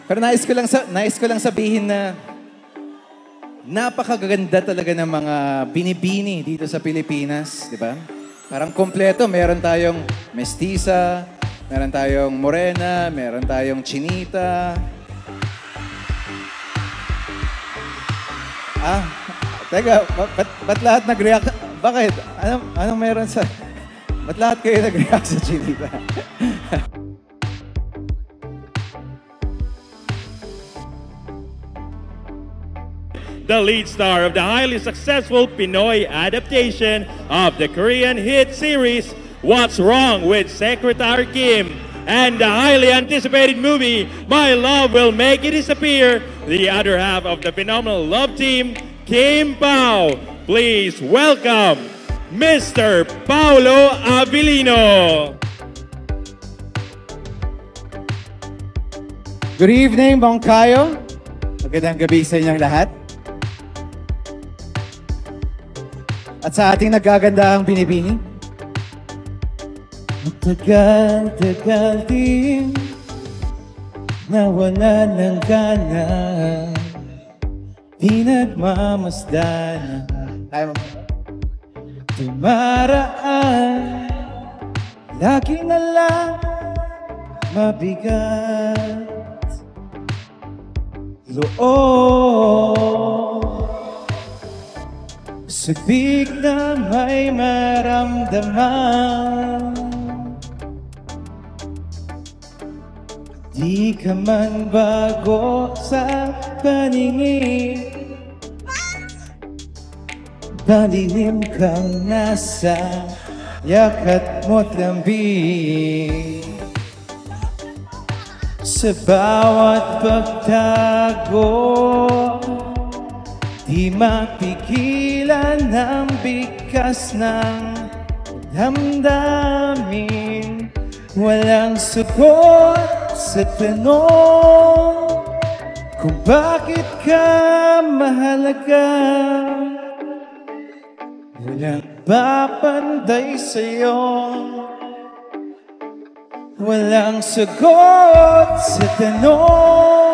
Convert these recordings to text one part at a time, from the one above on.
Pero nais ko lang sabihin na napakaganda talaga ng mga binibini dito sa Pilipinas, di ba? Parang kompleto, meron tayong mestiza, meron tayong morena, meron tayong chinita. Teka, ba't lahat nag-react? Bakit? Anong meron sa... Ba't lahat kayo nag-react sa chinita? The lead star of the highly successful Pinoy adaptation of the Korean hit series What's Wrong with Secretary Kim, and the highly anticipated movie My Love Will Make It Disappear, the other half of the phenomenal love team, Kim Pao. Please welcome Mr. Paulo Abilino. Good evening, Bongkayo. Magandang gabi sa inyong lahat. At sa ating nagagandahang binibini, matagal-tagal din nawala ng gana, di nagmamasdan. Tumaraan, lagi na lang mabigat loob. Sabik na may maramdaman, di ka man bago sa paningin, palilim kang nasa yakat mo't lambing. Sa bawat pagtago, di mapigilan ang bigkas ng damdamin. Walang sagot sa tanong kung bakit ka mahalaga. Walang papanday sa'yo. Walang sagot sa tanong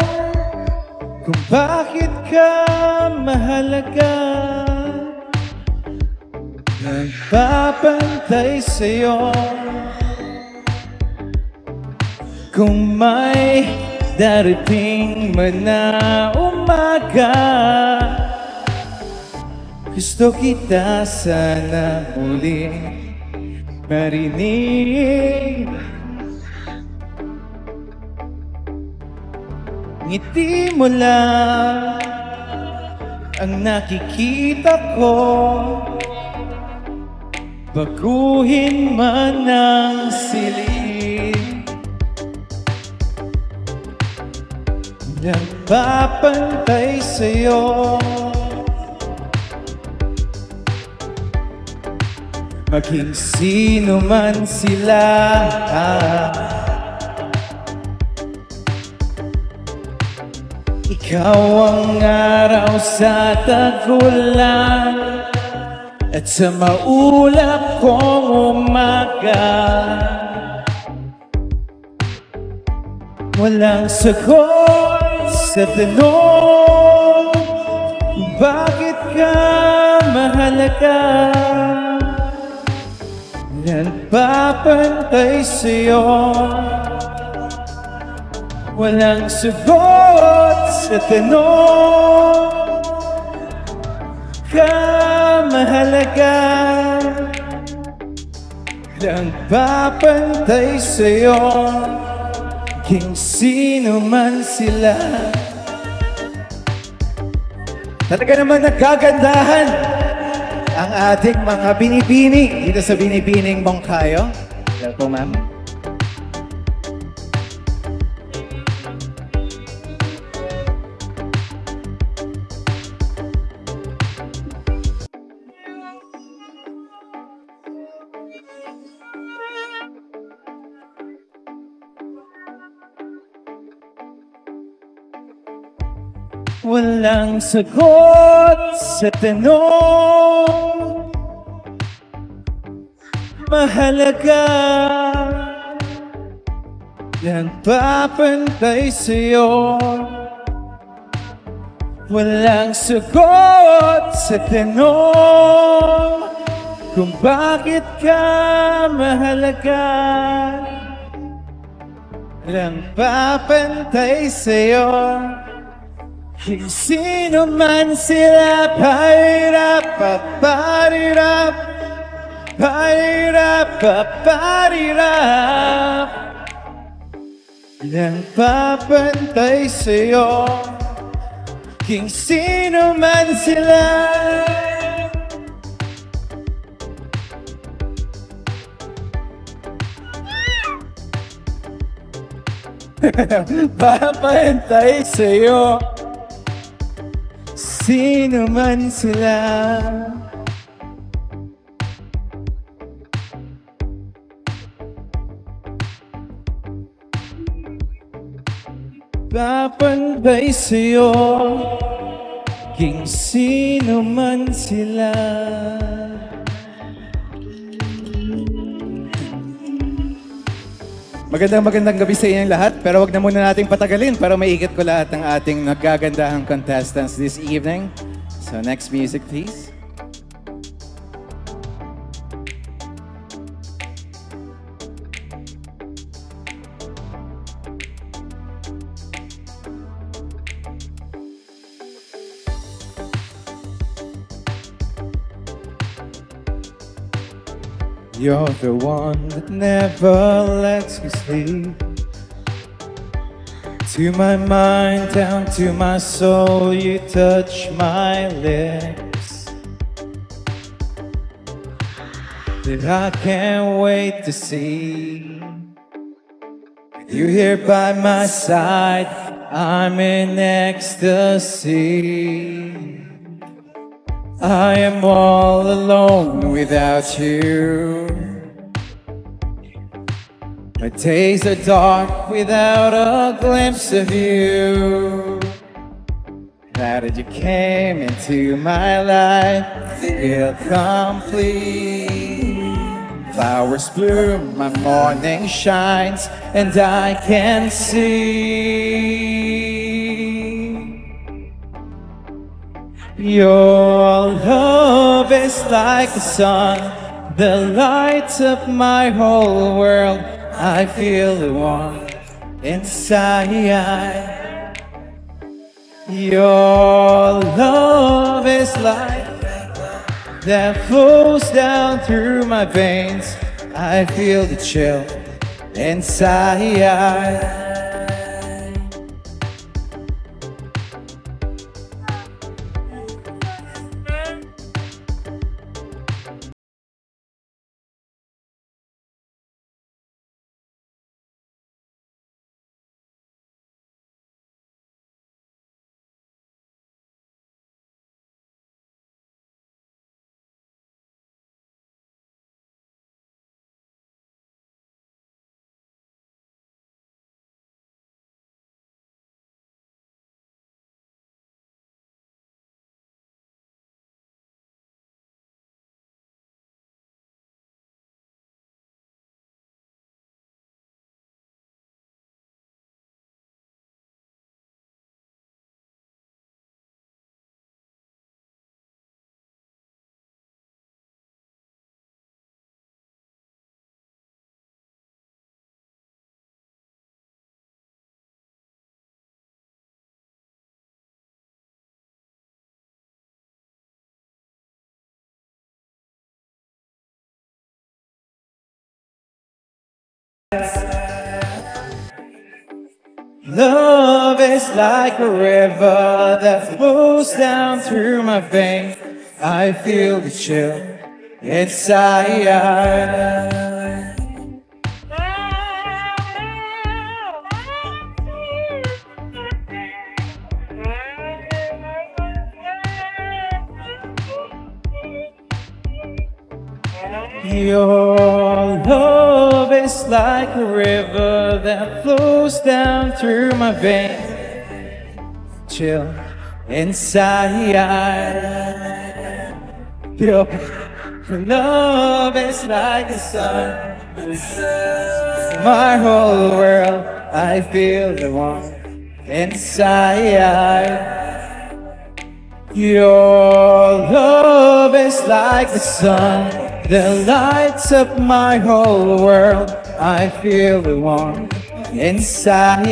kung bakit ka mahalaga. Nagpapantay sa'yo. Kung may darating man na umaga, gusto kita sana muli marinig. Ngiti mo lang ang nakikita ko, baguhin man ang silid. Nagpapantay sa'yo, maging sino man sila. Ikaw ang araw sa tagulan at sa maulap kong umaga. Walang sagot sa tanong kung bakit ka mahalaga. Nagpapantay sa'yo. Walang sagot sa tanong ka mahalaga. Nagpapantay sa'yo, kung sino man sila. Talaga naman nagkagandahan ang ating mga binibini dito sa Binibining Bongkayo. Hello po, ma'am. Walang sagot sa tanong, mahalaga. Nagpapantay sa'yo, walang sagot sa tanong kung bakit ka mahalaga. Nagpapantay sa'yo, kung sino man sila. Parirap, parirap, parirap, parirap. Nagpapantay sa'yo, kung sino man sila. Papantay sa'yo, sino man sila. Papantay sa'yo, kung sino man sila. Magandang gabi sa inyong lahat, pero wag na muna nating patagalin para maiikot ko lahat ng ating nagagandahang contestants this evening. So next music please. You're the one that never lets me sleep. To my mind, down to my soul, you touch my lips. That I can't wait to see. You here by my side, I'm in ecstasy. I am all alone without you. My days are dark without a glimpse of you. Now that you came into my life, feel complete. Flowers bloom, my morning shines, and I can see. Your love is like the sun that lights up my whole world. I feel the warmth inside. Your love is like that flows down through my veins. I feel the chill inside. Love is like a river that flows down through my veins. I feel the chill inside. Your love is like a river that flows down through my veins. Chill inside. Your love is like the sun My whole world, I feel the warmth inside. Your love is like the sun that lights up my whole world. I feel the warmth inside.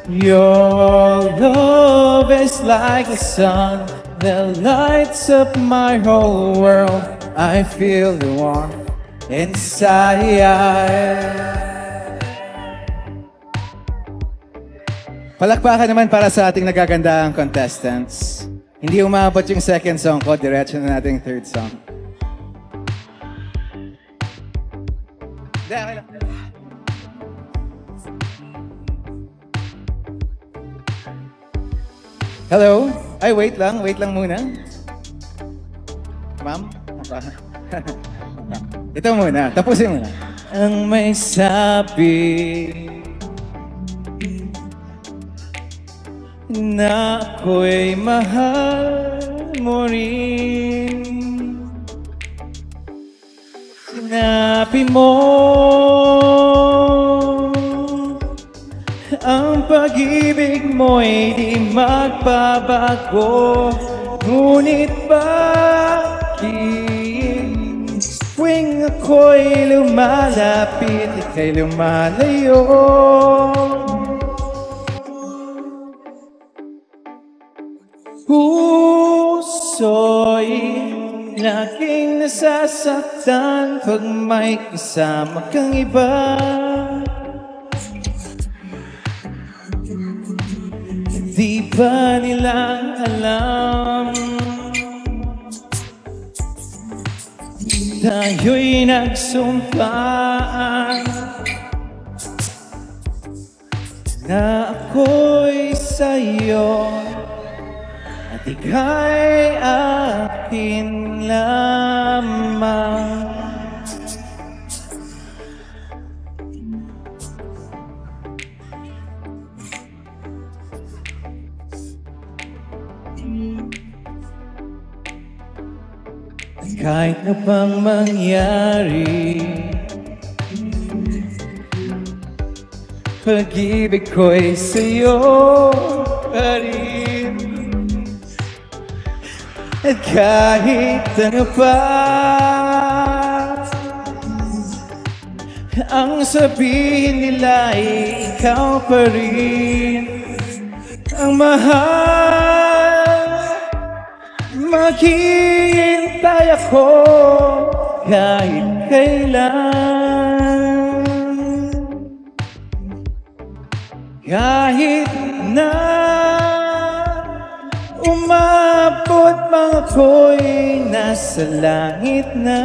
Your love is like the sun that lights up my whole world. I feel the warmth inside. Palakpakan naman para sa ating nagagandahang contestants. Hindi umabot yung second song ko, diretso na natin yung third song. Okay lang. Hello? Ay, wait lang muna. Ma'am? Ito muna, tapusin muna. Ang may sabi na ako'y mahal mo rin. Sinabi mo ang pag-ibig mo'y di magbabago. Ngunit bakit tuwing ako'y lumalapit, ika'y lumalayo? Puso'y laging nasasaktan pag may kasama kang iba. Di ba nilang alam tayo'y nagsumpaan na ako'y sa'yo at ika'y akin lamang. Kahit na bang mangyari, pag-ibig ko'y sa'yo pa rin. At kahit ano pa ang sabihin nila, ikaw pa rin ang mahal. Maghihintay ako kahit kailan, kahit na umabot mang ako'y nasa langit na.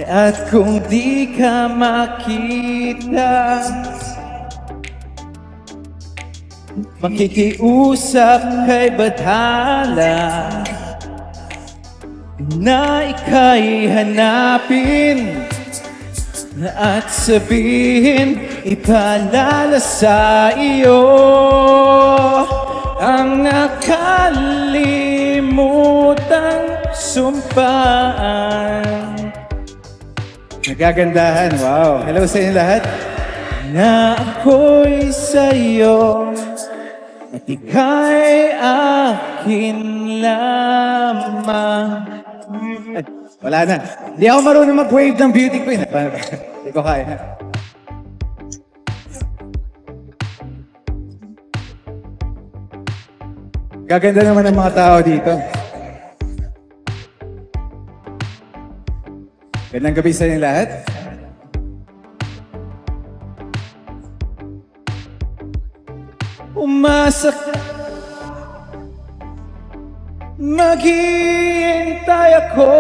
At kung di ka makita, makikiusap kay Bathala na ika'y hanapin at sabihin, ipaalala sa iyo ang nakalimutang sumpaan. Nagagandahan, wow. Hello sa inyo lahat. Na ako'y sa'yo at ika'y akin lamang. Wala na. Hindi ako marunong mag-wave ng beauty queen. Hindi ko kaya. Gaganda naman ang mga tao dito. Gandang gabi sa inyo lahat. Umasa ka, maghihintay ako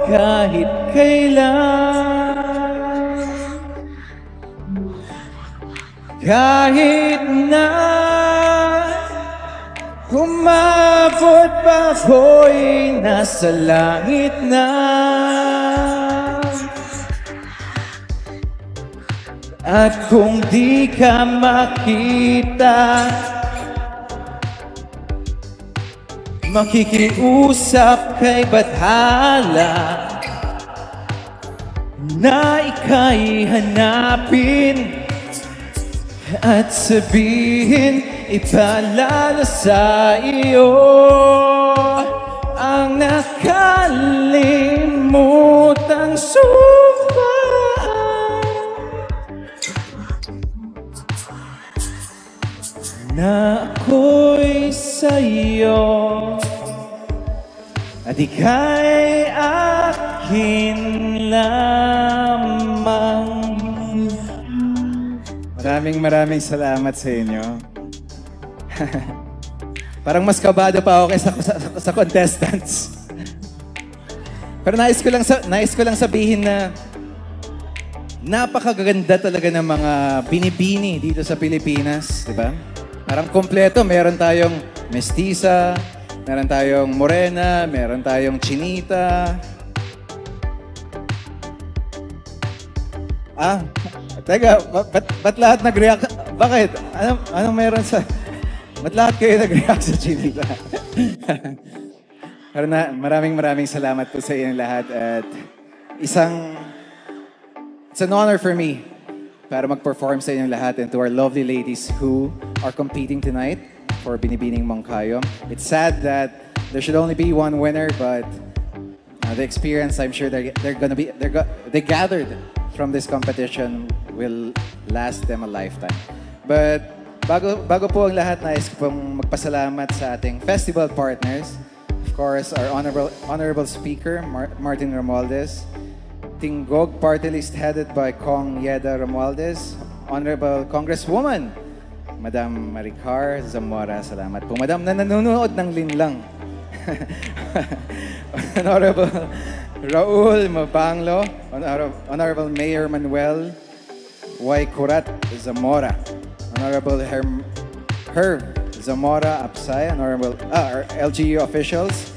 kahit kailan, kahit na umabot pa ako'y nasa langit na. At kung di ka makita, Makikiusap kay Bathala na ika'y hanapin at sabihin, ipaalala sa iyo ang nakalimutang sumpa. Na ako'y sa'yo at ika'y akin lamang. Maraming salamat sa inyo. Parang mas kabado pa ako kaysa sa contestants. Pero nais ko lang sabihin na napakaganda talaga ng mga binibini dito sa Pilipinas, di ba? Parang kompleto, meron tayong mestiza, meron tayong morena, meron tayong chinita. Teka, ba't lahat nag-react? Bakit? Anong meron sa... Ba't lahat kayo nag-react sa chinita? Pero maraming salamat po sa inyo lahat at it's an honor for me para mag-perform sa inyong lahat and to our lovely ladies who are competing tonight for Binibining Moncayo. It's sad that there should only be one winner, but the experience I'm sure they gathered from this competition will last them a lifetime. But bago po ang lahat, nais ko pong magpasalamat sa ating festival partners. Of course, our honorable speaker, Martin Romualdez, Tinggog Party List headed by Kong Yeda Romualdez, Honorable Congresswoman, Madam Maricar Zamora. Salamat po, Madam, na nanonood ng linlang. Honorable Raul Mabanglo, Honorable Mayor Manuel Y. Curat Zamora, Honorable Herb Zamora Apsay, Honorable our LGU officials,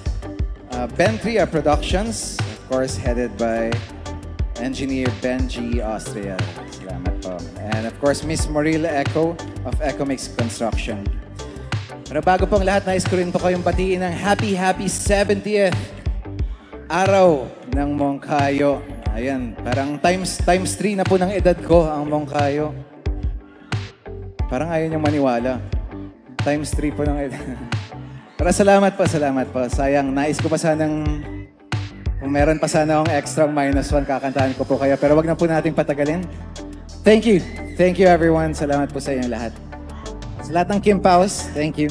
Bentria Productions, of course, headed by Engineer Benji Austria. Salamat po. And of course, Miss Morila Echo of Ecomix Construction. Pero bago pong lahat, nais ko rin po kayong batiin ng happy 70th araw ng Moncayo. Ayan, parang times 3 na po ng edad ko ang Moncayo. Parang ayaw niyang maniwala. Times 3 po ng edad. Pero salamat po. Sayang, nais ko pa sanang, kung meron pa sana akong extra -1, kakantahan ko po kayo. Pero wag na po nating patagalin. Thank you. Thank you everyone. Salamat po sa inyo lahat. Sa lahat ng Kim Paus, thank you.